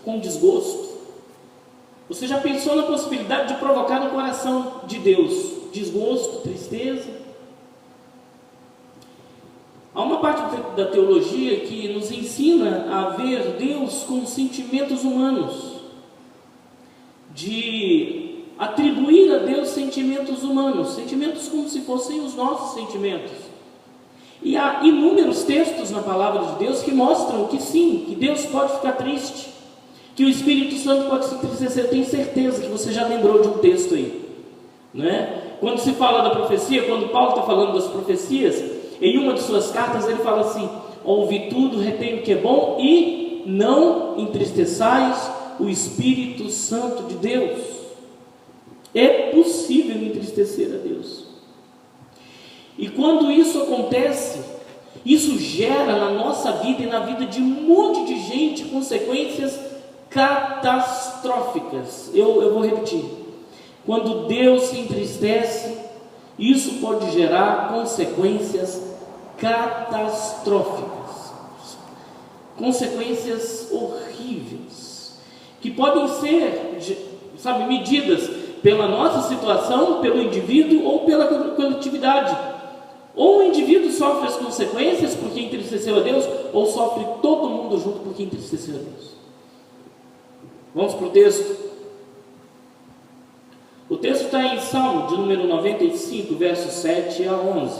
com desgosto? Você já pensou na possibilidade de provocar no coração de Deus desgosto, tristeza? Há uma parte da teologia que nos ensina a ver Deus com sentimentos humanos, de atribuir a Deus sentimentos humanos, sentimentos como se fossem os nossos sentimentos. E há inúmeros textos na palavra de Deus que mostram que sim, que Deus pode ficar triste, que o Espírito Santo pode se entristecer. Eu tenho certeza que você já lembrou de um texto aí, não é? Quando se fala da profecia, quando Paulo está falando das profecias, em uma de suas cartas ele fala assim: ouvi tudo, retém o que é bom e não entristeçais o Espírito Santo de Deus. É possível entristecer a Deus. E quando isso acontece, isso gera na nossa vida e na vida de um monte de gente consequências catastróficas. Eu vou repetir. Quando Deus se entristece, isso pode gerar consequências catastróficas, consequências horríveis, que podem ser, medidas pela nossa situação, pelo indivíduo ou pela coletividade. Ou o indivíduo sofre as consequências porque entristeceu a Deus, ou sofre todo mundo junto porque entristeceu a Deus. Vamos para o texto. O texto está em Salmo de número 95, versos 7 a 11.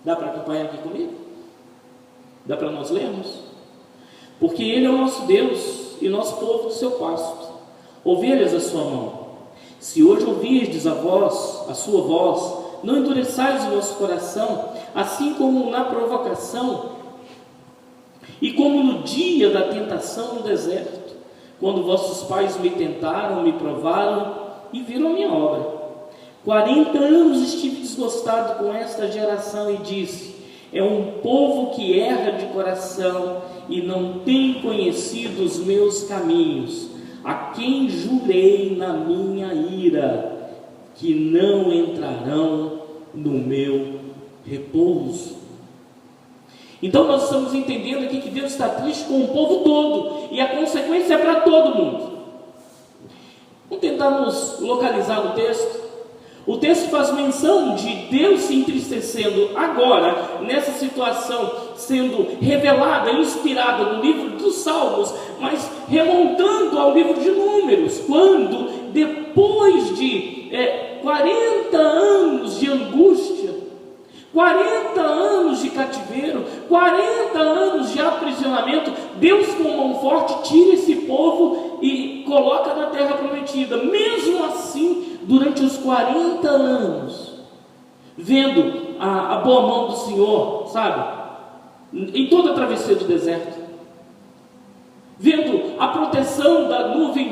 Dá para acompanhar aqui comigo? Dá para nós lermos? Porque Ele é o nosso Deus e nosso povo do seu pasto, ovelhas da sua mão. Se hoje ouvirdes a sua voz, não endureçais o vosso coração, assim como na provocação, e como no dia da tentação no deserto, quando vossos pais me tentaram, me provaram e viram a minha obra. 40 anos estive desgostado com esta geração e disse: é um povo que erra de coração e não tem conhecido os meus caminhos, a quem jurei na minha ira, que não entrarão no meu repouso. Então nós estamos entendendo aqui que Deus está triste com o povo todo, e a consequência é para todo mundo. Vamos tentar nos localizar no texto. O texto faz menção de Deus se entristecendo agora, nessa situação, sendo revelada, inspirada no livro dos Salmos, mas remontando ao livro de Números, quando depois de 40 anos de angústia, 40 anos de cativeiro, 40 anos de aprisionamento, Deus com mão forte tira esse povo e coloca na terra prometida. Mesmo assim, durante os 40 anos, vendo a boa mão do Senhor, em toda a travessia do deserto, vendo a proteção da nuvem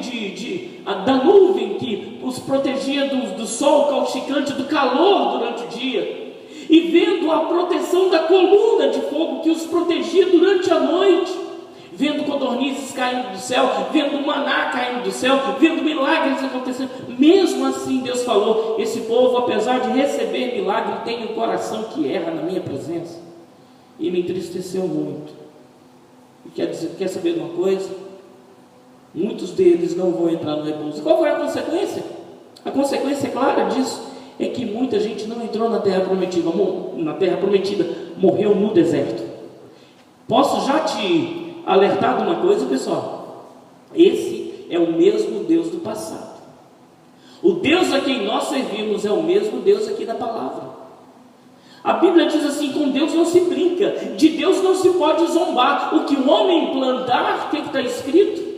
da nuvem que os protegia do sol causticante, do calor durante o dia, e vendo a proteção da coluna de fogo que os protegia durante a noite, vendo codornizes caindo do céu, vendo maná caindo do céu, vendo milagres acontecendo. Mesmo assim Deus falou: esse povo, apesar de receber milagre, tem um coração que erra na minha presença, e me entristeceu muito. E quer saber de uma coisa? Muitos deles não vão entrar no repouso. Qual foi a consequência? A consequência clara disso é que muita gente não entrou na terra prometida, morreu no deserto. Posso já te alertar de uma coisa, pessoal? Esse é o mesmo Deus do passado. O Deus a quem nós servimos é o mesmo Deus aqui da palavra. A Bíblia diz assim: com Deus não se brinca, de Deus não se pode zombar. O que o homem plantar, o que está escrito?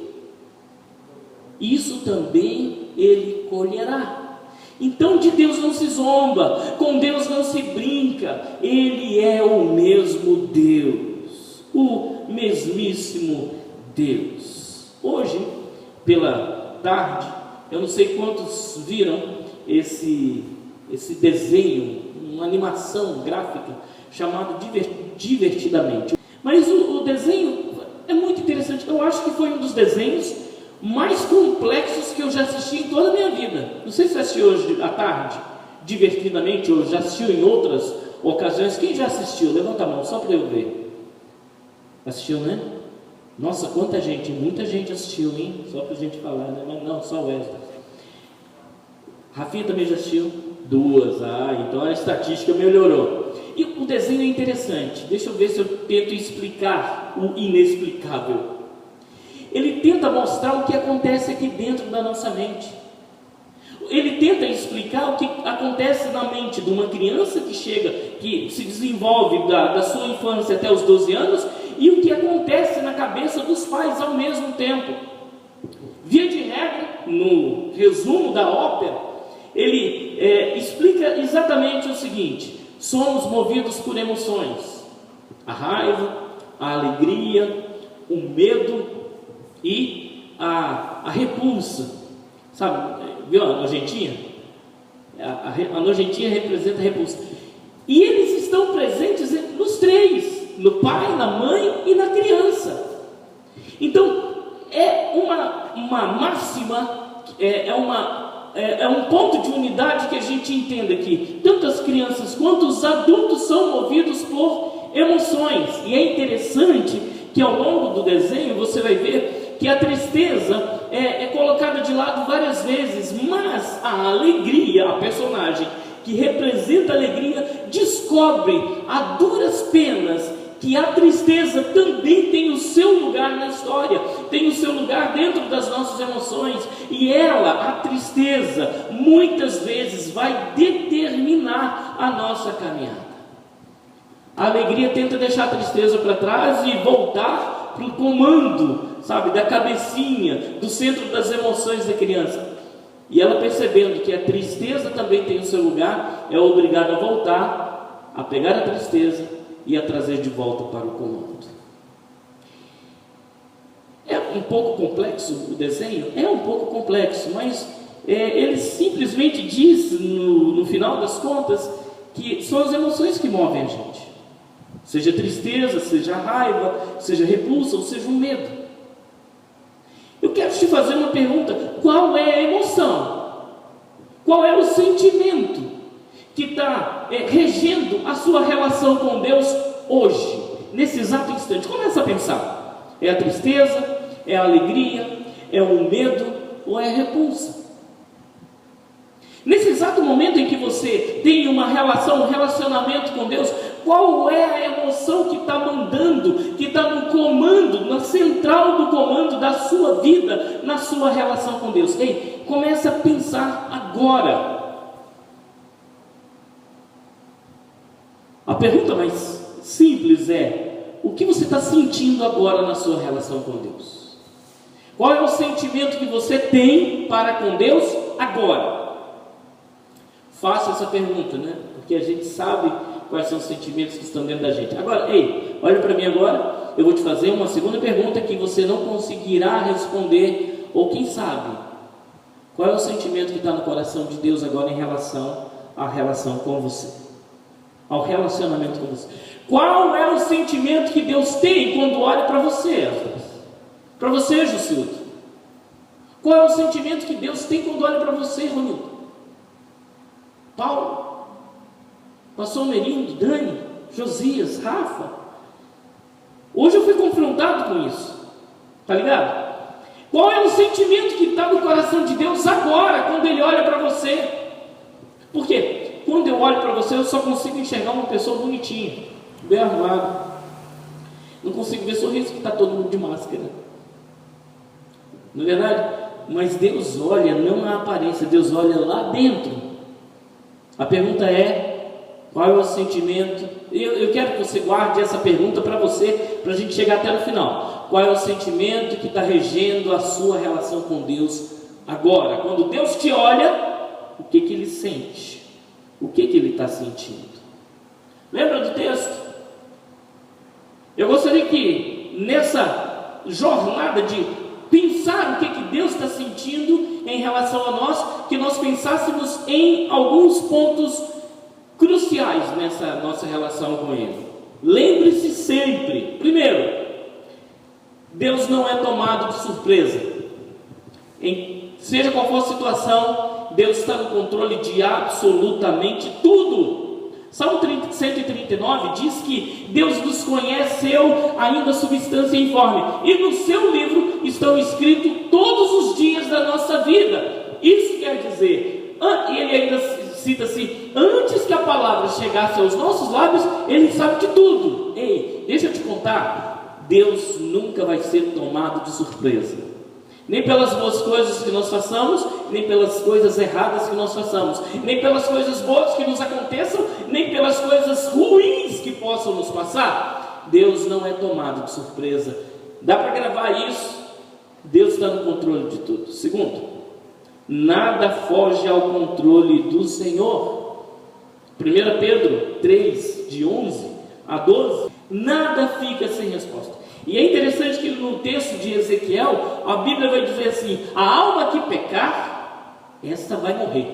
Isso também ele colherá. Então de Deus não se zomba, com Deus não se brinca. Ele é o mesmo Deus, o mesmíssimo Deus. Hoje, pela tarde, eu não sei quantos viram esse desenho, uma animação gráfica chamado Divertidamente. Mas o desenho é muito interessante. Eu acho que foi um dos desenhos mais complexos que eu já assisti em toda a minha vida. Não sei se você assistiu hoje à tarde, Divertidamente, ou já assistiu em outras ocasiões. Quem já assistiu? Levanta a mão, só para eu ver. Assistiu, né? Nossa, quanta gente, muita gente assistiu, hein? Só pra gente falar, né? Mas não, só o Wesley. Rafinha também já assistiu? 2, então a estatística melhorou. E o desenho é interessante, deixa eu ver se eu tento explicar o inexplicável. Ele tenta mostrar o que acontece aqui dentro da nossa mente. Ele tenta explicar o que acontece na mente de uma criança que chega, que se desenvolve da sua infância até os 12 anos, e o que acontece na cabeça dos pais ao mesmo tempo. Via de regra, no resumo da ópera, ele explica exatamente o seguinte: somos movidos por emoções, a raiva, a alegria, o medo e a repulsa. Sabe, viu a nojentinha? A nojentinha representa a repulsa. E eles estão presentes nos três: no pai, na mãe e na criança. Então, é uma máxima, é um ponto de unidade que a gente entenda que tanto as crianças quanto os adultos são movidos por emoções. E é interessante que ao longo do desenho você vai ver que a tristeza é colocada de lado várias vezes, mas a alegria, a personagem que representa a alegria, descobre a duras penas que a tristeza também tem o seu lugar na história, tem o seu lugar dentro das nossas emoções, e ela, a tristeza, muitas vezes vai determinar a nossa caminhada. A alegria tenta deixar a tristeza para trás e voltar para o comando, sabe, da cabecinha, do centro das emoções da criança. E ela, percebendo que a tristeza também tem o seu lugar, é obrigada a voltar, a pegar a tristeza e a trazer de volta para o comando. É um pouco complexo o desenho? É um pouco complexo, mas ele simplesmente diz, no final das contas, que são as emoções que movem a gente. Seja tristeza, seja raiva, seja repulsa, ou seja um medo. Eu quero te fazer uma pergunta: qual é a emoção? Qual é o sentimento que está regendo a sua relação com Deus hoje, nesse exato instante? Começa a pensar: é a tristeza? É a alegria? É o medo? Ou é a repulsa? Nesse exato momento em que você tem uma relação, um relacionamento com Deus, qual é a emoção que está mandando, que está no comando, na central do comando da sua vida, na sua relação com Deus? Ei, começa a pensar agora. A pergunta mais simples é: o que você está sentindo agora na sua relação com Deus? Qual é o sentimento que você tem para com Deus agora? Faça essa pergunta, né? Porque a gente sabe quais são os sentimentos que estão dentro da gente. Agora, ei, olha para mim agora. Eu vou te fazer uma segunda pergunta que você não conseguirá responder, ou quem sabe, qual é o sentimento que está no coração de Deus agora em relação à relação com você, ao relacionamento com você? Qual é o sentimento que Deus tem quando olha para você? Para você, Jusildo? Qual é o sentimento que Deus tem quando olha para você, Ronildo? Paulo, Pastor Merindo, Dani, Josias, Rafa? Hoje eu fui confrontado com isso, tá ligado? Qual é o sentimento que está no coração de Deus agora, quando Ele olha para você? Por quê? Quando eu olho para você, eu só consigo enxergar uma pessoa bonitinha, bem arrumada. Não consigo ver sorriso, que está todo mundo de máscara. Não é verdade? Mas Deus olha não a aparência, Deus olha lá dentro. A pergunta é: qual é o sentimento? Eu quero que você guarde essa pergunta para você, para a gente chegar até no final. Qual é o sentimento que está regendo a sua relação com Deus agora? Quando Deus te olha, o que Ele sente? O que Ele está sentindo? Lembra do texto? Eu gostaria que nessa jornada de pensar o que Deus está sentindo em relação a nós, que nós pensássemos em alguns pontos cruciais nessa nossa relação com Ele. Lembre-se sempre: primeiro, Deus não é tomado de surpresa. Seja qual for a situação, Deus está no controle de absolutamente tudo. Salmo 139 diz que Deus nos conheceu ainda substância informe, e no seu livro estão escritos todos os dias da nossa vida. Isso quer dizer, ele ainda cita-se, antes que a palavra chegasse aos nossos lábios, ele sabe de tudo. Ei, deixa eu te contar, Deus nunca vai ser tomado de surpresa. Nem pelas boas coisas que nós façamos, nem pelas coisas erradas que nós façamos, nem pelas coisas boas que nos aconteçam, nem pelas coisas ruins que possam nos passar. Deus não é tomado de surpresa. Dá para gravar isso? Deus está no controle de tudo. Segundo, nada foge ao controle do Senhor. 1 Pedro 3, de 11 a 12, nada fica sem resposta. E é interessante que no texto de Ezequiel, a Bíblia vai dizer assim: a alma que pecar, esta vai morrer.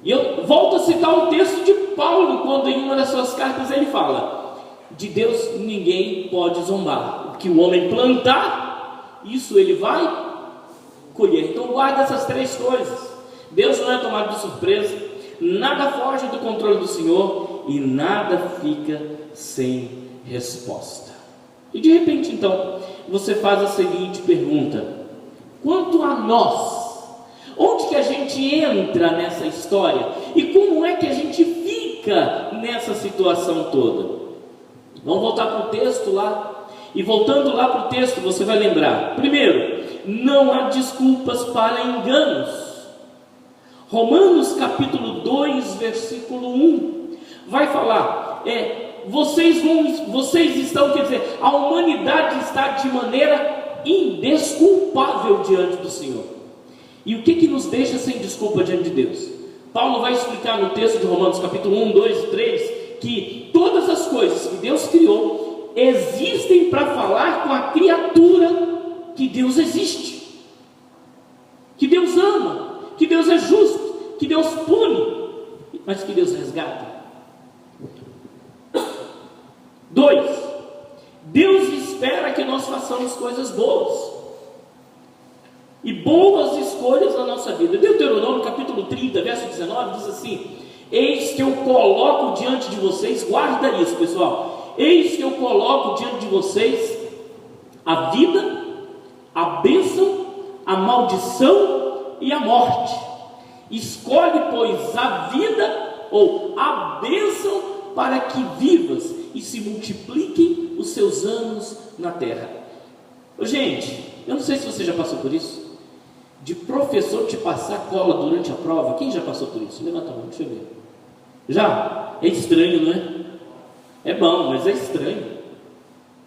E eu volto a citar o texto de Paulo, quando em uma das suas cartas ele fala: de Deus ninguém pode zombar. O que o homem plantar, isso ele vai colher. Então guarda essas três coisas. Deus não é tomado de surpresa, nada foge do controle do Senhor e nada fica sem resposta. E de repente então você faz a seguinte pergunta: quanto a nós, onde que a gente entra nessa história? E como é que a gente fica nessa situação toda? Vamos voltar para o texto lá. E voltando lá para o texto, você vai lembrar: primeiro, não há desculpas para enganos. Romanos capítulo 2, versículo 1 vai falar, vocês estão, quer dizer, a humanidade está de maneira indesculpável diante do Senhor. E o que nos deixa sem desculpa diante de Deus? Paulo vai explicar no texto de Romanos capítulo 1, 2 e 3 que todas as coisas que Deus criou existem para falar com a criatura que Deus existe, que Deus ama, que Deus é justo, que Deus pune, mas que Deus resgata. 2. Deus espera que nós façamos coisas boas e boas escolhas na nossa vida. Deuteronômio capítulo 30, verso 19 diz assim: eis que eu coloco diante de vocês, guarda isso pessoal, eis que eu coloco diante de vocês a vida, a bênção, a maldição e a morte. Escolhe, pois, a vida ou a bênção para que vivas e se multipliquem os seus anos na terra. Gente, eu não sei se você já passou por isso, de professor te passar cola durante a prova. Quem já passou por isso? Levanta a mão, deixa eu ver. Já? É estranho, não é? É bom, mas é estranho.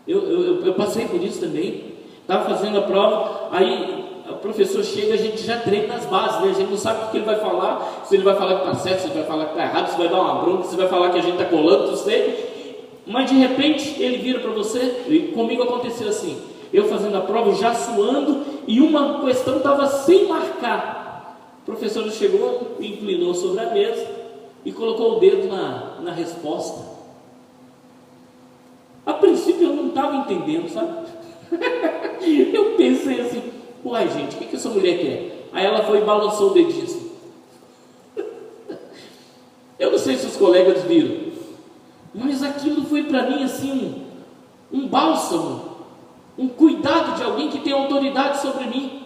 Eu passei por isso também. Estava fazendo a prova, aí o professor chega, a gente já treina nas bases, né? A gente não sabe o que ele vai falar, se ele vai falar que está certo, se ele vai falar que está errado, se vai dar uma bronca, se vai falar que a gente está colando, não sei. Mas de repente ele vira para você, e comigo aconteceu assim, eu fazendo a prova, já suando, e uma questão estava sem marcar. O professor chegou, inclinou sobre a mesa e colocou o dedo na resposta. A princípio eu não estava entendendo, sabe? Eu pensei assim, uai gente, o que essa mulher quer? Aí ela foi e balançou o dedinho assim. Eu não sei se os colegas viram, mas aquilo foi para mim assim um bálsamo, um cuidado de alguém que tem autoridade sobre mim,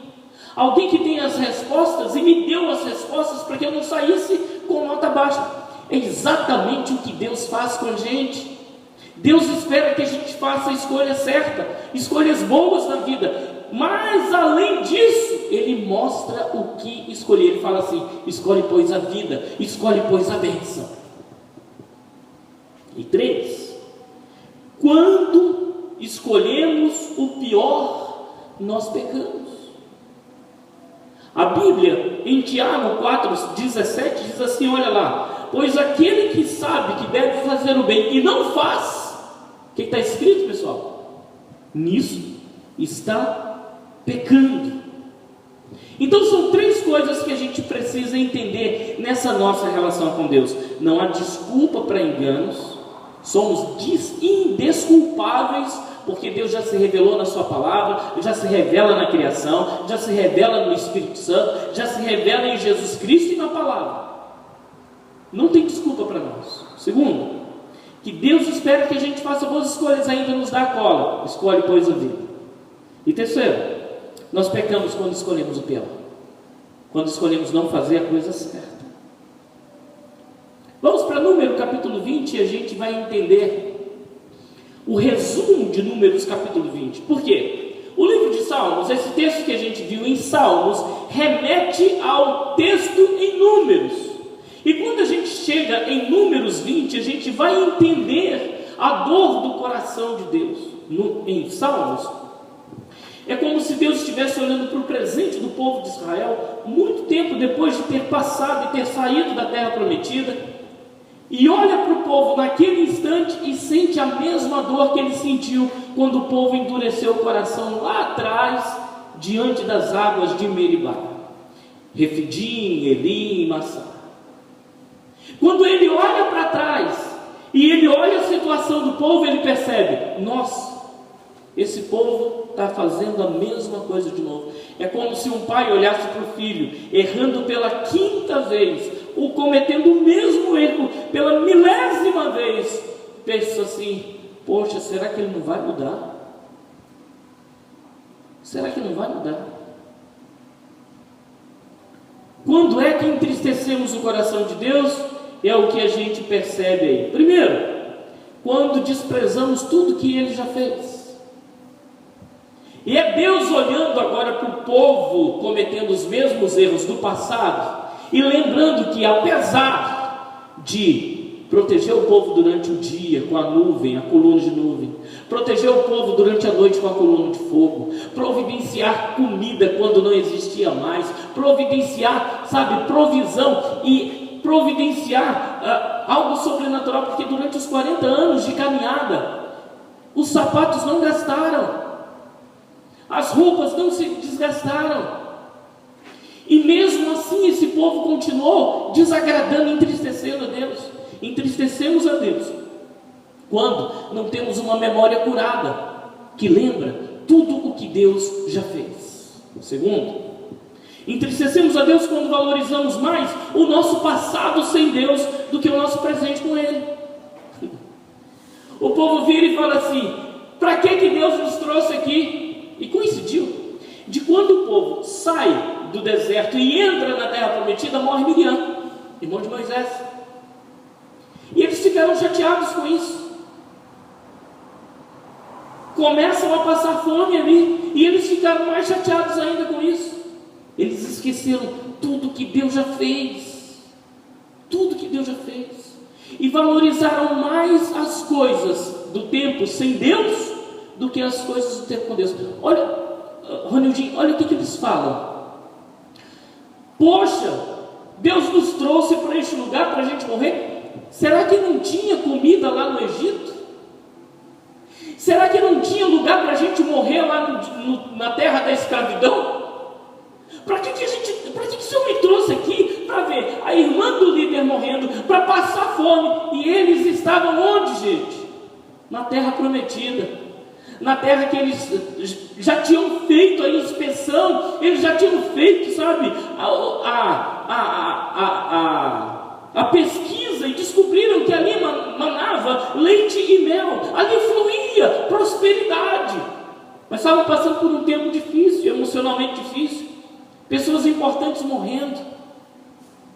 alguém que tem as respostas e me deu as respostas para que eu não saísse com nota baixa. É exatamente o que Deus faz com a gente. Deus espera que a gente faça a escolha certa, escolhas boas na vida, mas além disso, Ele mostra o que escolher. Ele fala assim: escolhe pois a vida, escolhe pois a bênção. E 3, quando escolhemos o pior, nós pecamos. A Bíblia, em Tiago 4,17, diz assim, olha lá: pois aquele que sabe que deve fazer o bem e não faz, o que está escrito, pessoal? Nisso está pecando. Então são 3 coisas que a gente precisa entender nessa nossa relação com Deus. Não há desculpa para enganos, somos indesculpáveis, porque Deus já se revelou na sua palavra, já se revela na criação, já se revela no Espírito Santo, já se revela em Jesus Cristo e na palavra. Não tem desculpa para nós. Segundo, que Deus espera que a gente faça boas escolhas, ainda nos dá a cola. Escolhe, pois, a vida. E terceiro, nós pecamos quando escolhemos o pior. Quando escolhemos não fazer a coisa certa. Vamos para Números capítulo 20 e a gente vai entender o resumo de Números capítulo 20. Por quê? O livro de Salmos, esse texto que a gente viu em Salmos, remete ao texto em Números. E quando a gente chega em Números 20, a gente vai entender a dor do coração de Deus. Em Salmos, é como se Deus estivesse olhando para o presente do povo de Israel, muito tempo depois de ter passado e ter saído da terra prometida, e olha para o povo naquele instante e sente a mesma dor que ele sentiu quando o povo endureceu o coração lá atrás, diante das águas de Meribá, Refidim, Elim e Massá. Quando ele olha para trás e ele olha a situação do povo, ele percebe: nossa, esse povo está fazendo a mesma coisa de novo. É como se um pai olhasse para o filho, errando pela quinta vez, ou cometendo o mesmo erro pela milésima vez, pensa assim: poxa, será que ele não vai mudar? Será que não vai mudar? Quando é que entristecemos o coração de Deus? É o que a gente percebe aí. Primeiro, quando desprezamos tudo que Ele já fez. E é Deus olhando agora para o povo cometendo os mesmos erros do passado e lembrando que, apesar de proteger o povo durante o dia com a nuvem, a coluna de nuvem, proteger o povo durante a noite com a coluna de fogo, providenciar comida quando não existia mais, providenciar, provisão e providenciar algo sobrenatural, porque durante os 40 anos de caminhada, os sapatos não gastaram, as roupas não se desgastaram, e mesmo assim esse povo continuou desagradando, entristecendo a Deus. Entristecemos a Deus quando não temos uma memória curada, que lembra tudo o que Deus já fez. Segundo, entristecemos a Deus quando valorizamos mais o nosso passado sem Deus do que o nosso presente com Ele. O povo vira e fala assim: para que Deus nos trouxe aqui? E coincidiu de quando o povo sai do deserto e entra na terra prometida, morre Miriam, irmão de Moisés. E eles ficaram chateados com isso. Começam a passar fome ali, e eles ficaram mais chateados ainda com isso. Eles esqueceram tudo que Deus já fez, tudo que Deus já fez, e valorizaram mais as coisas do tempo sem Deus do que as coisas do tempo com Deus. Olha, Ronildinho, olha o que eles falam: poxa, Deus nos trouxe para este lugar para a gente morrer. Será que não tinha comida lá no Egito? Será que não tinha lugar para a gente morrer lá na terra da escravidão? Para que o Senhor me trouxe aqui para ver a irmã do líder morrendo, para passar fome? E eles estavam onde, gente? Na terra prometida, na terra que eles já tinham feito a inspeção, eles já tinham feito, a pesquisa, e descobriram que ali manava leite e mel, ali fluía prosperidade. Mas estavam passando por um tempo difícil, emocionalmente difícil, pessoas importantes morrendo,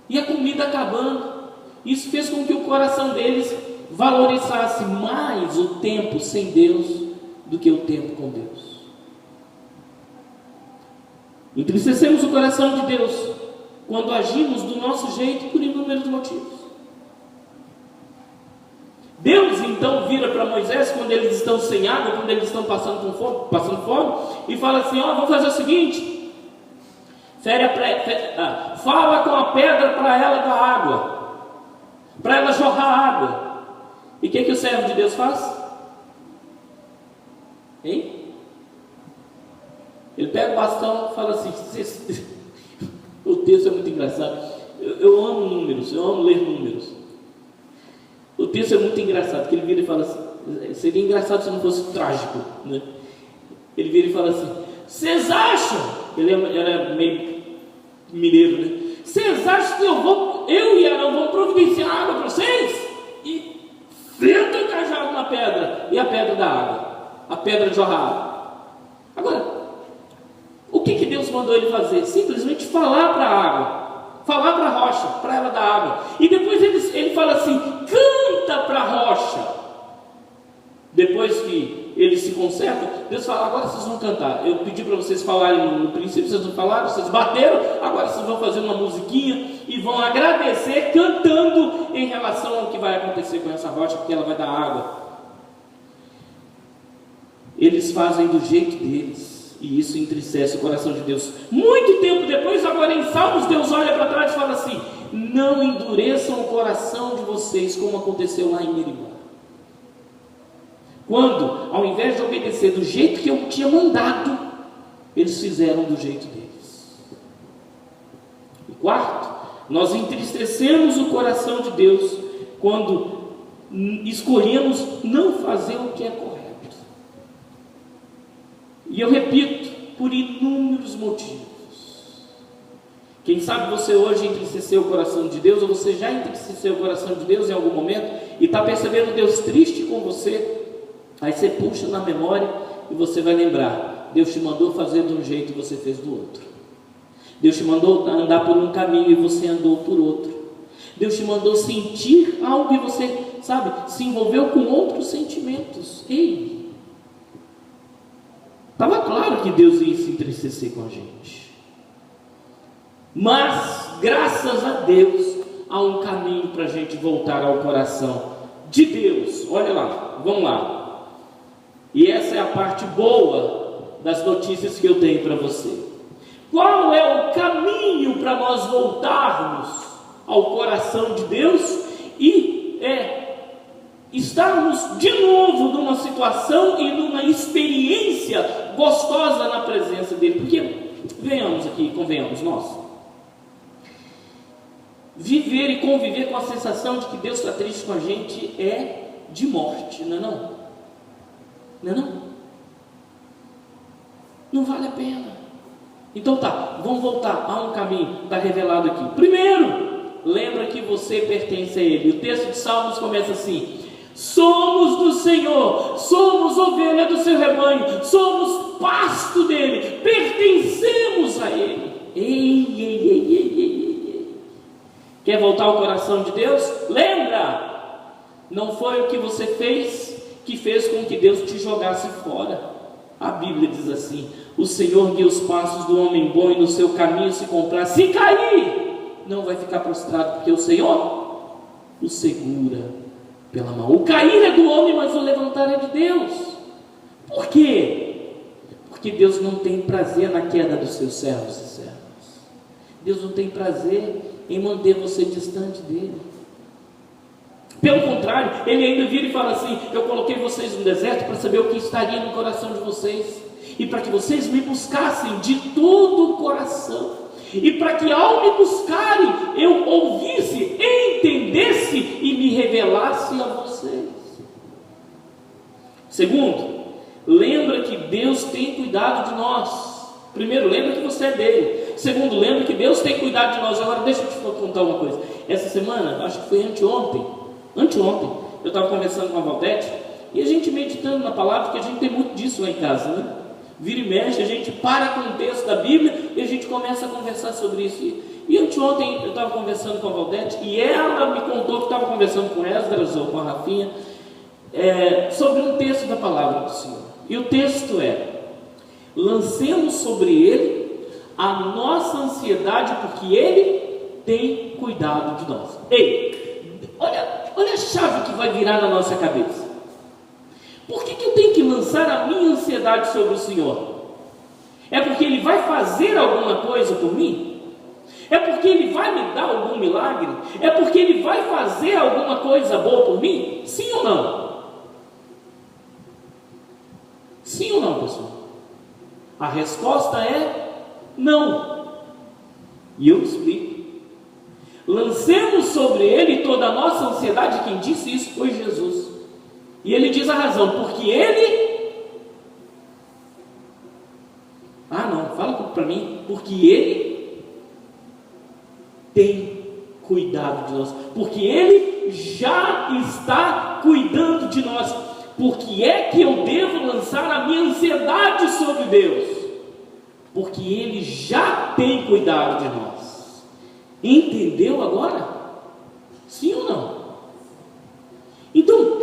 e a comida acabando. Isso fez com que o coração deles valorizasse mais o tempo sem Deus do que o tempo com Deus. Entristecemos o coração de Deus quando agimos do nosso jeito por inúmeros motivos. Deus então vira para Moisés quando eles estão sem água, quando eles estão passando fome, e fala assim: vamos fazer o seguinte, fala com a pedra para ela dar água, para ela jorrar água. E o que o servo de Deus faz? Hein? Ele pega o bastão e fala assim: o texto é muito engraçado. Eu amo números, eu amo ler números. O texto é muito engraçado, porque ele vira e fala assim, seria engraçado se não fosse trágico, né? Ele vira e fala assim: vocês acham, ele é meio mineiro, né? Vocês acham que eu eu e Arão vamos providenciar água para vocês, e senta o cajado na pedra, e a pedra dá água, a pedra jorra água. Agora, o que Deus mandou ele fazer? Simplesmente falar para a água, falar para a rocha, para ela dar água. E depois ele fala assim: canta para a rocha. Depois que ele se conserta, Deus fala: agora vocês vão cantar. Eu pedi para vocês falarem no princípio, vocês não falaram, vocês bateram, agora vocês vão fazer uma musiquinha e vão agradecer cantando em relação ao que vai acontecer com essa rocha, porque ela vai dar água. Eles fazem do jeito deles, e isso entristece o coração de Deus. Muito tempo depois, agora em Salmos, Deus olha para trás e fala assim: não endureçam o coração de vocês, como aconteceu lá em Meribá, quando, ao invés de obedecer do jeito que eu tinha mandado, eles fizeram do jeito deles. E quarto, nós entristecemos o coração de Deus quando escolhemos não fazer o que é correto. E eu repito, por inúmeros motivos. Quem sabe você hoje entristeceu o coração de Deus, ou você já entristeceu o coração de Deus em algum momento, e está percebendo Deus triste com você. Aí você puxa na memória e você vai lembrar: Deus te mandou fazer de um jeito e você fez do outro. Deus te mandou andar por um caminho e você andou por outro. Deus te mandou sentir algo e você, se envolveu com outros sentimentos. Ei! Estava claro que Deus ia se entristecer com a gente. Mas, graças a Deus, há um caminho para a gente voltar ao coração de Deus. Olha lá, vamos lá. E essa é a parte boa das notícias que eu tenho para você. Qual é o caminho para nós voltarmos ao coração de Deus e estarmos de novo numa situação e numa experiência gostosa na presença dele? Porque, venhamos aqui, convenhamos nós, viver e conviver com a sensação de que Deus está triste com a gente é de morte, não é não? Não é não? Não vale a pena. Então tá, vamos voltar a um caminho, está revelado aqui. Primeiro, lembra que você pertence a Ele. O texto de Salmos começa assim: somos do Senhor, somos ovelha do seu rebanho, somos pasto dele, pertencemos a Ele. Ei. Quer voltar ao coração de Deus? Lembra, não foi o que você fez que fez com que Deus te jogasse fora. A Bíblia diz assim: o Senhor guia os passos do homem bom e no seu caminho se comprar. Se cair, não vai ficar prostrado, porque o Senhor o segura pela mão. O cair é do homem, mas o levantar é de Deus. Por quê? Porque Deus não tem prazer na queda dos seus servos e servas. Deus não tem prazer em manter você distante dele. Pelo contrário, ele ainda vira e fala assim: eu coloquei vocês no deserto para saber o que estaria no coração de vocês, e para que vocês me buscassem de todo o coração, e para que ao me buscarem eu ouvisse, entendesse e me revelasse a vocês. Segundo, lembra que Deus tem cuidado de nós. Primeiro, lembra que você é dele. Segundo, lembra que Deus tem cuidado de nós. Agora deixa eu te contar uma coisa. Essa semana, acho que foi anteontem, eu estava conversando com a Valdete, e a gente meditando na palavra, porque a gente tem muito disso lá em casa, né? Vira e mexe, a gente para com o texto da Bíblia e a gente começa a conversar sobre isso. E anteontem eu estava conversando com a Valdete, e ela me contou que estava conversando com Esdras ou com a Rafinha sobre um texto da palavra do Senhor. E o texto é: lancemos sobre ele a nossa ansiedade, porque ele tem cuidado de nós. Ei, olha a chave que vai virar na nossa cabeça. Por que eu tenho que lançar a minha ansiedade sobre o Senhor? É porque Ele vai fazer alguma coisa por mim? É porque Ele vai me dar algum milagre? É porque Ele vai fazer alguma coisa boa por mim? Sim ou não? Sim ou não, pessoal? A resposta é não. E eu explico. Lancemos sobre Ele toda a nossa ansiedade. Quem disse isso foi Jesus. E Ele diz a razão: porque Ele... fala para mim. Porque Ele tem cuidado de nós, porque Ele já está cuidando de nós. Por que é que eu devo lançar a minha ansiedade sobre Deus? Porque Ele já tem cuidado de nós. Entendeu agora? Sim ou não? Então,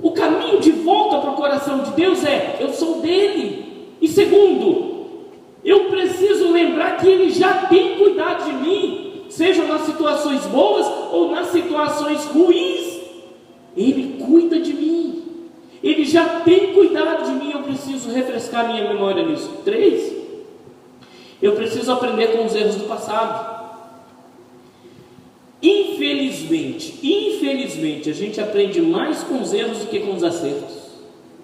o caminho de volta para o coração de Deus é: eu sou dele. E segundo, eu preciso lembrar que Ele já tem cuidado de mim, seja nas situações boas ou nas situações ruins. Ele cuida de mim, Ele já tem cuidado de mim. Eu preciso refrescar minha memória nisso. 3, eu preciso aprender com os erros do passado. Infelizmente, a gente aprende mais com os erros do que com os acertos.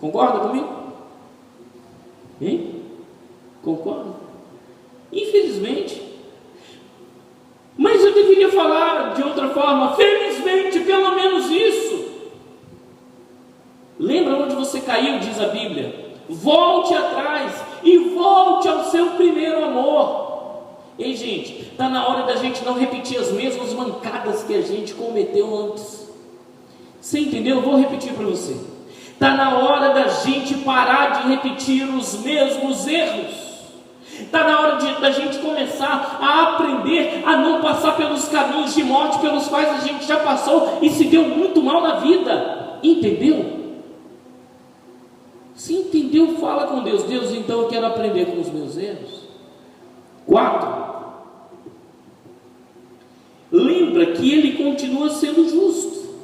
Concorda comigo? Hein? Concorda? Infelizmente. Mas eu deveria falar de outra forma: felizmente, pelo menos isso. Lembra onde você caiu, diz a Bíblia? Volte atrás e volte ao seu primeiro amor. Ei, gente, está na hora da gente não repetir as mesmas mancadas que a gente cometeu antes. Você entendeu? Eu vou repetir para você. Está na hora da gente parar de repetir os mesmos erros. Está na hora da gente começar a aprender a não passar pelos caminhos de morte pelos quais a gente já passou e se deu muito mal na vida. Entendeu? Se entendeu, fala com Deus. Deus, então eu quero aprender com os meus erros. 4, lembra que Ele continua sendo justo.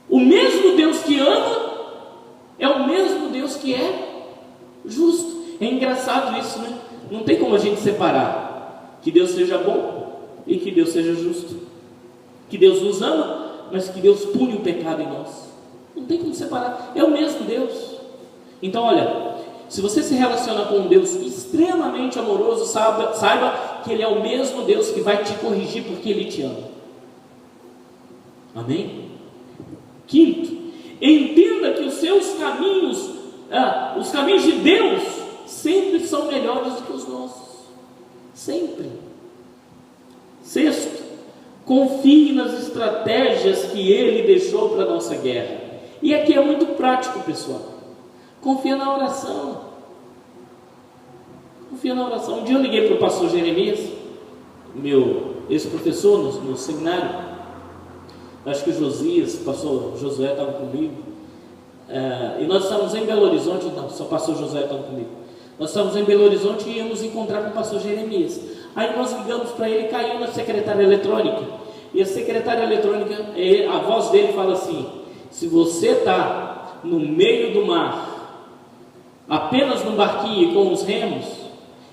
O mesmo Deus que ama é o mesmo Deus que é justo. É engraçado isso, né? Não tem como a gente separar que Deus seja bom e que Deus seja justo, que Deus nos ama, mas que Deus pune o pecado em nós. Não tem como separar, é o mesmo Deus. Então olha, se você se relaciona com um Deus extremamente amoroso, saiba que Ele é o mesmo Deus que vai te corrigir porque Ele te ama. Amém? 5, entenda que os seus caminhos, os caminhos de Deus, sempre são melhores do que os nossos. Sempre. 6, confie nas estratégias que Ele deixou para a nossa guerra. E aqui é muito prático, pessoal. Confia na oração. Confia na oração. Um dia eu liguei para o pastor Jeremias, meu ex-professor no seminário. Acho que o Josias, o pastor Josué estava comigo. E nós estávamos em Belo Horizonte. Não, só o pastor Josué estava comigo. Nós estávamos em Belo Horizonte e íamos encontrar com o pastor Jeremias. Aí nós ligamos para ele e caiu na secretária eletrônica. E a secretária eletrônica, a voz dele fala assim: se você está no meio do mar, apenas num barquinho com os remos,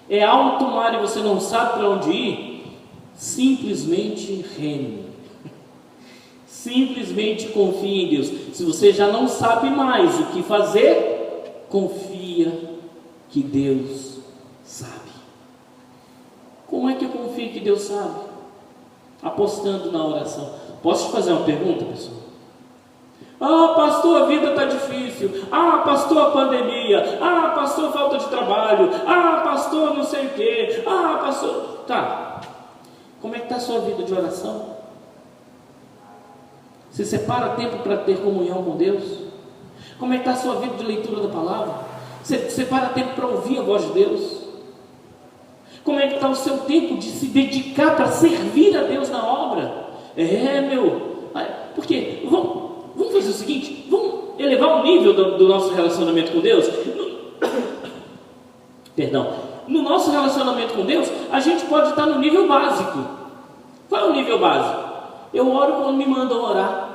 é alto mar e você não sabe para onde ir, simplesmente reme. Simplesmente confie em Deus. Se você já não sabe mais o que fazer, confia que Deus sabe. Como é que eu confio que Deus sabe? Apostando na oração. Posso te fazer uma pergunta, pessoal? Pastor, a vida está difícil. Pastor, a pandemia. Pastor, falta de trabalho. Pastor, não sei o quê. Pastor... Tá. Como é que está a sua vida de oração? Você separa tempo para ter comunhão com Deus? Como é que está a sua vida de leitura da palavra? Você separa tempo para ouvir a voz de Deus? Como é que está o seu tempo de se dedicar para servir a Deus na obra? Porque vamos fazer o seguinte, vamos elevar o nível do nosso relacionamento com Deus. No nosso relacionamento com Deus, a gente pode estar no nível básico. Qual é o nível básico? Eu oro quando me mandam orar.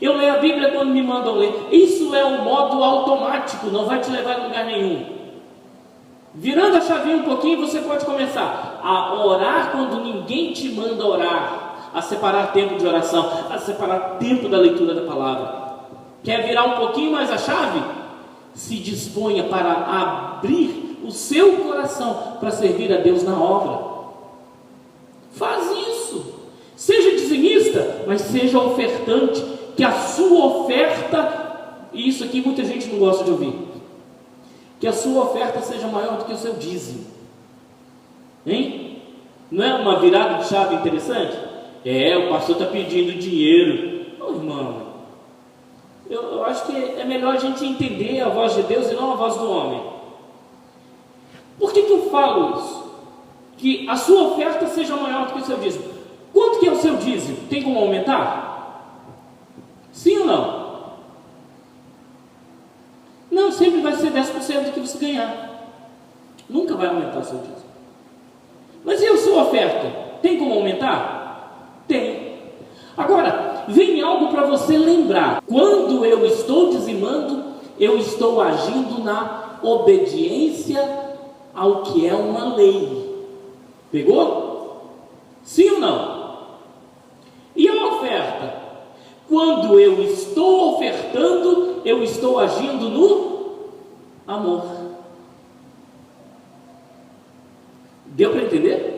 Eu leio a Bíblia quando me mandam ler. Isso é um modo automático, não vai te levar a lugar nenhum. Virando a chavinha um pouquinho, você pode começar a orar quando ninguém te manda orar, a separar tempo de oração, a separar tempo da leitura da palavra. Quer virar um pouquinho mais a chave? Se disponha para abrir o seu coração para servir a Deus na obra. Faz isso. Seja dizimista, mas seja ofertante, que a sua oferta, e isso aqui muita gente não gosta de ouvir, que a sua oferta seja maior do que o seu dízimo. Hein? Não é uma virada de chave interessante? O pastor está pedindo dinheiro. Irmão, eu acho que é melhor a gente entender a voz de Deus e não a voz do homem. Por que eu falo isso? Que a sua oferta seja maior do que o seu dízimo. Quanto que é o seu dízimo? Tem como aumentar? Sim ou não? Não, sempre vai ser 10% do que você ganhar. Nunca vai aumentar o seu dízimo. Mas e a sua oferta? Tem como aumentar? Tem. Agora, vem algo para você lembrar. Quando eu estou dizimando, eu estou agindo na obediência ao que é uma lei. Pegou? Sim ou não? E a oferta? Quando eu estou ofertando, eu estou agindo no amor. Deu para entender?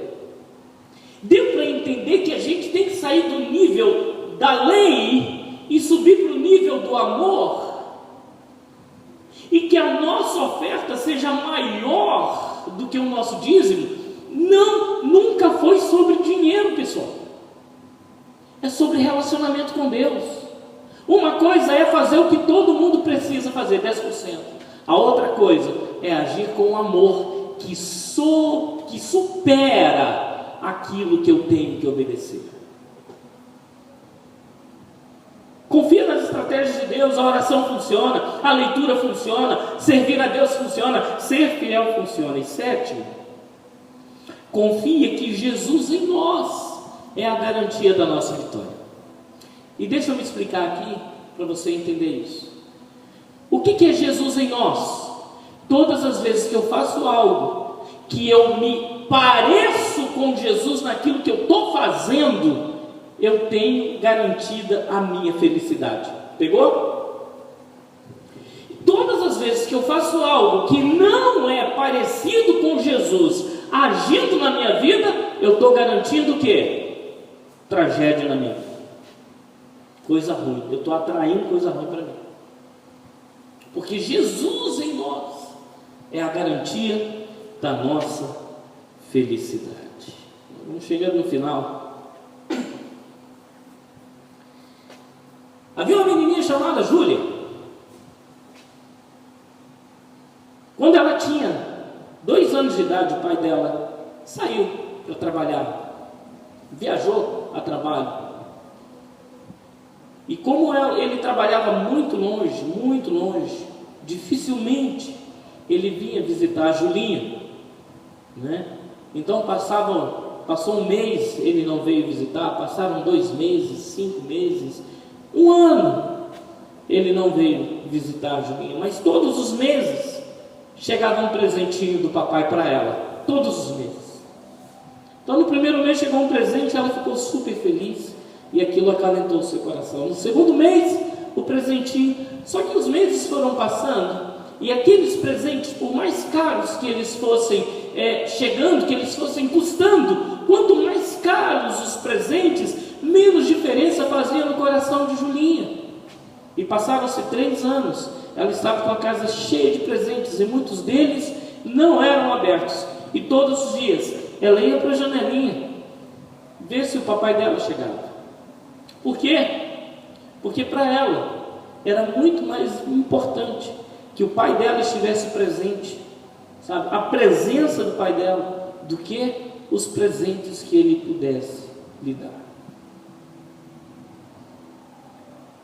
Deu para entender que a gente tem que sair do nível da lei e subir para o nível do amor, e que a nossa oferta seja maior do que o nosso dízimo. Não, nunca foi sobre dinheiro, pessoal. É sobre relacionamento com Deus. Uma coisa é fazer o que todo mundo precisa fazer, 10%. A outra coisa é agir com amor que supera aquilo que eu tenho que obedecer. Confia nas estratégias de Deus. A oração funciona, a leitura funciona, servir a Deus funciona, ser fiel funciona. E sétimo, confia que Jesus em nós é a garantia da nossa vitória. E deixa eu me explicar aqui para você entender isso. O que é Jesus em nós? Todas as vezes que eu faço algo que eu me pareço com Jesus naquilo que eu estou fazendo, eu tenho garantida a minha felicidade. Pegou? Todas as vezes que eu faço algo que não é parecido com Jesus agindo na minha vida, eu estou garantindo o quê? Tragédia na minha vida. Coisa ruim. Eu estou atraindo coisa ruim para mim. Porque Jesus em nós é a garantia da nossa felicidade. Vamos chegando no final. Havia uma menininha chamada Júlia. Quando ela tinha 2 anos de idade, o pai dela saiu para trabalhar, viajou a trabalho. E como ele trabalhava muito longe, dificilmente ele vinha visitar a Julinha, né? Então passou um mês, ele não veio visitar, passaram 2 meses, 5 meses, 1 ano, ele não veio visitar a Julinha, mas todos os meses chegava um presentinho do papai para ela, todos os meses. Então no primeiro mês chegou um presente, ela ficou super feliz, e aquilo acalentou o seu coração. No segundo mês, o presentinho. Só que os meses foram passando, e aqueles presentes, por mais caros que eles fossem chegando, que eles fossem custando, quanto mais caros os presentes, menos diferença fazia no coração de Julinha. E passaram-se 3 anos, ela estava com a casa cheia de presentes, e muitos deles não eram abertos. E todos os dias, ela ia para a janelinha, ver se o papai dela chegava. Por quê? Porque para ela era muito mais importante que o pai dela estivesse presente, sabe? A presença do pai dela, do que os presentes que ele pudesse lhe dar.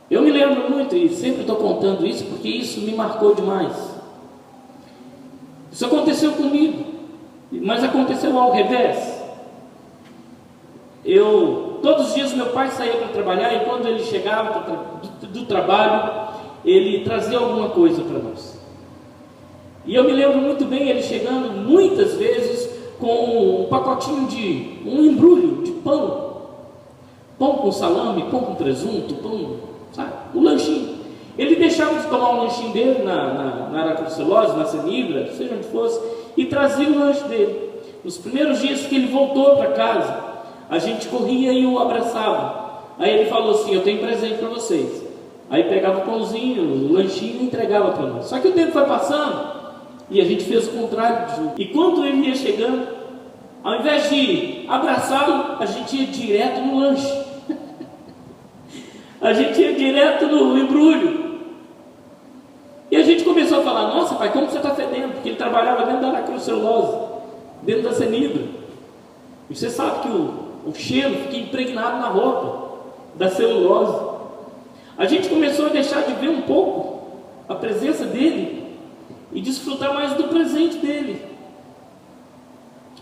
Eu me lembro muito, e sempre estou contando isso, porque isso me marcou demais. Isso aconteceu comigo, mas aconteceu ao revés. Todos os dias meu pai saía para trabalhar, e quando ele chegava do trabalho, ele trazia alguma coisa para nós. E eu me lembro muito bem ele chegando muitas vezes com um pacotinho um embrulho de pão com salame, pão com presunto, sabe? O lanchinho. Ele deixava de tomar o lanchinho dele na Aracruzilose, na Senibra, seja onde fosse, e trazia o lanche dele. Nos primeiros dias que ele voltou para casa, a gente corria e o abraçava. Aí ele falou assim: eu tenho presente para vocês. Aí pegava o pãozinho, o lanchinho e entregava para nós. Só que o tempo foi passando e a gente fez o contrário de Júlia. E quando ele ia chegando, Ao invés de abraçá-lo, a gente ia direto no lanche. A gente ia direto no embrulho. E a gente começou a falar: nossa, pai, como você está fedendo? Porque ele trabalhava dentro da lacrocelulose, dentro da cenidra. E você sabe que o cheiro fica impregnado na roupa da celulose. A gente começou a deixar de ver um pouco a presença dele e desfrutar mais do presente dele.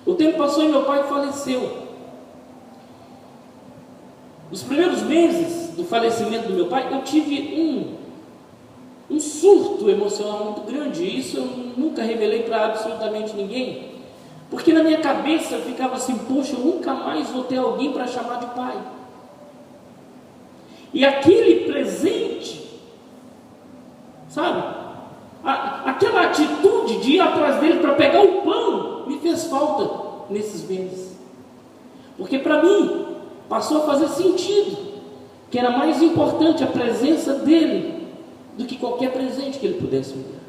O tempo passou e meu pai faleceu. Nos primeiros meses do falecimento do meu pai, eu tive um surto emocional muito grande. Isso eu nunca revelei para absolutamente ninguém, porque na minha cabeça eu ficava assim: poxa, eu nunca mais vou ter alguém para chamar de pai. E aquele presente, sabe, aquela atitude de ir atrás dele para pegar o pão, me fez falta nesses meses. Porque para mim passou a fazer sentido que era mais importante a presença dele do que qualquer presente que ele pudesse me dar.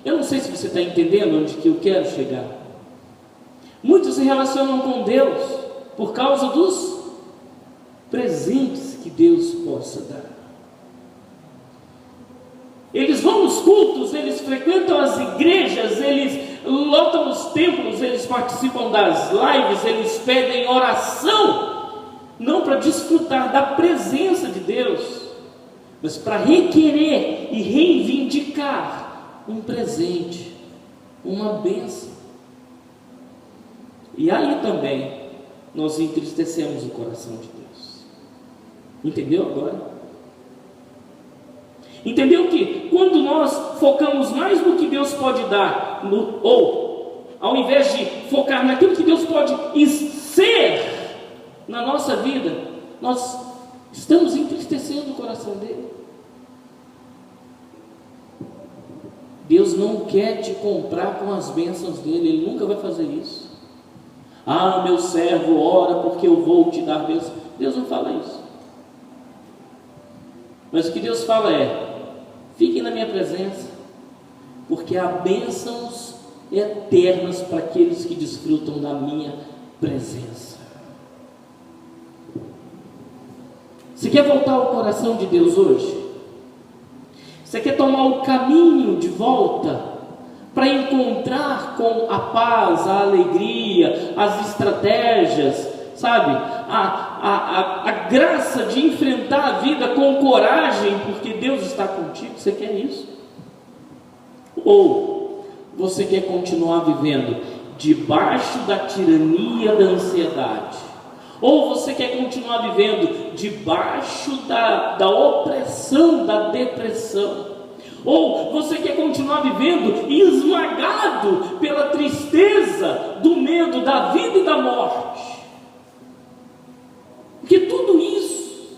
Eu não sei se você está entendendo onde que eu quero chegar. Muitos se relacionam com Deus por causa dos presentes que Deus possa dar. Eles vão nos cultos, eles frequentam as igrejas, eles lotam os templos, eles participam das lives, eles pedem oração, não para desfrutar da presença de Deus, mas para requerer e reivindicar um presente, uma bênção. E aí também nós entristecemos o coração de Deus. Entendeu agora? Entendeu que quando nós focamos mais no que Deus pode dar, ou ao invés de focar naquilo que Deus pode ser na nossa vida, nós estamos entristecendo o coração dele. Deus não quer te comprar com as bênçãos dele, ele nunca vai fazer isso. Ah, meu servo, ora porque eu vou te dar bênção. Deus não fala isso. Mas o que Deus fala é: fiquem na minha presença, porque há bênçãos eternas para aqueles que desfrutam da minha presença. Você quer voltar ao coração de Deus hoje? Você quer tomar o caminho de volta para encontrar com a paz, a alegria, as estratégias, sabe? A graça de enfrentar a vida com coragem, porque Deus está contigo? Você quer isso? Ou você quer continuar vivendo debaixo da tirania da ansiedade? Ou você quer continuar vivendo debaixo da opressão da depressão? Ou você quer continuar vivendo esmagado pela tristeza do medo da vida e da morte? Porque tudo isso,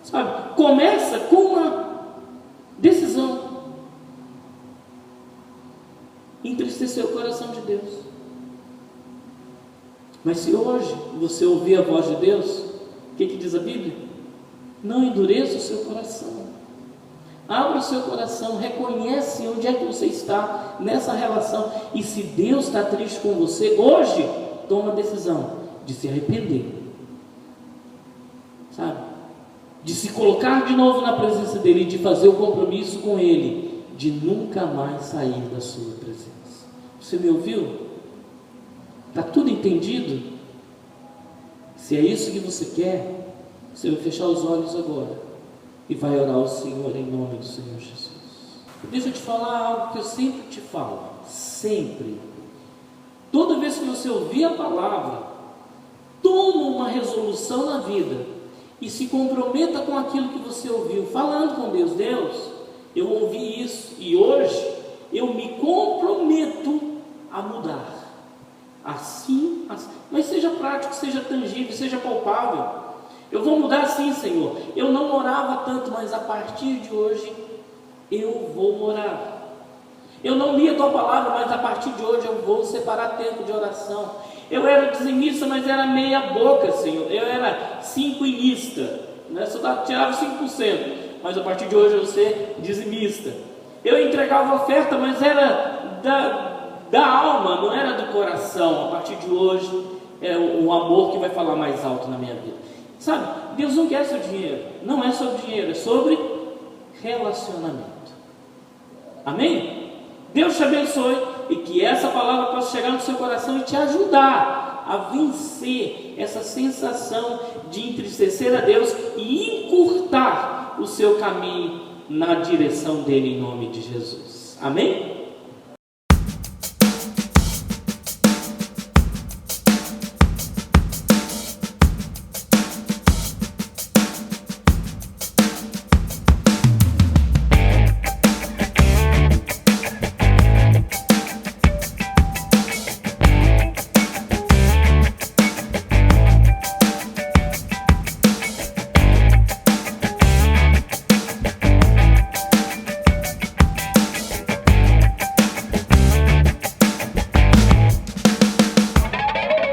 sabe, começa com uma decisão: entristecer o coração de Deus. Mas se hoje você ouvir a voz de Deus, o que diz a Bíblia? Não endureça o seu coração. Abra o seu coração, reconhece onde é que você está nessa relação. E se Deus está triste com você, hoje, toma a decisão de se arrepender, sabe? De se colocar de novo na presença dEle, de fazer o compromisso com Ele, de nunca mais sair da sua presença. Você me ouviu? Está tudo entendido? Se é isso que você quer, você vai fechar os olhos agora e vai orar ao Senhor em nome do Senhor Jesus. Deixa eu te falar algo que eu sempre te falo, sempre. Toda vez que você ouvir a palavra, toma uma resolução na vida e se comprometa com aquilo que você ouviu, falando com Deus. Deus, eu ouvi isso e hoje eu me comprometo a mudar. Assim, mas seja prático, seja tangível, seja palpável. Eu vou mudar sim, Senhor. Eu não orava tanto, mas a partir de hoje eu vou orar. Eu não li a tua palavra, mas a partir de hoje eu vou separar tempo de oração. Eu era dizimista, mas era meia boca, Senhor. Eu era cinquinista, né? Só tirava 5%, mas a partir de hoje eu vou ser dizimista. Eu entregava oferta, mas era da alma, não era do coração. A partir de hoje é o amor que vai falar mais alto na minha vida. Sabe, Deus não quer seu dinheiro, não é sobre dinheiro, é sobre relacionamento. Amém? Deus te abençoe e que essa palavra possa chegar no seu coração e te ajudar a vencer essa sensação de entristecer a Deus e encurtar o seu caminho na direção dele, em nome de Jesus. Amém?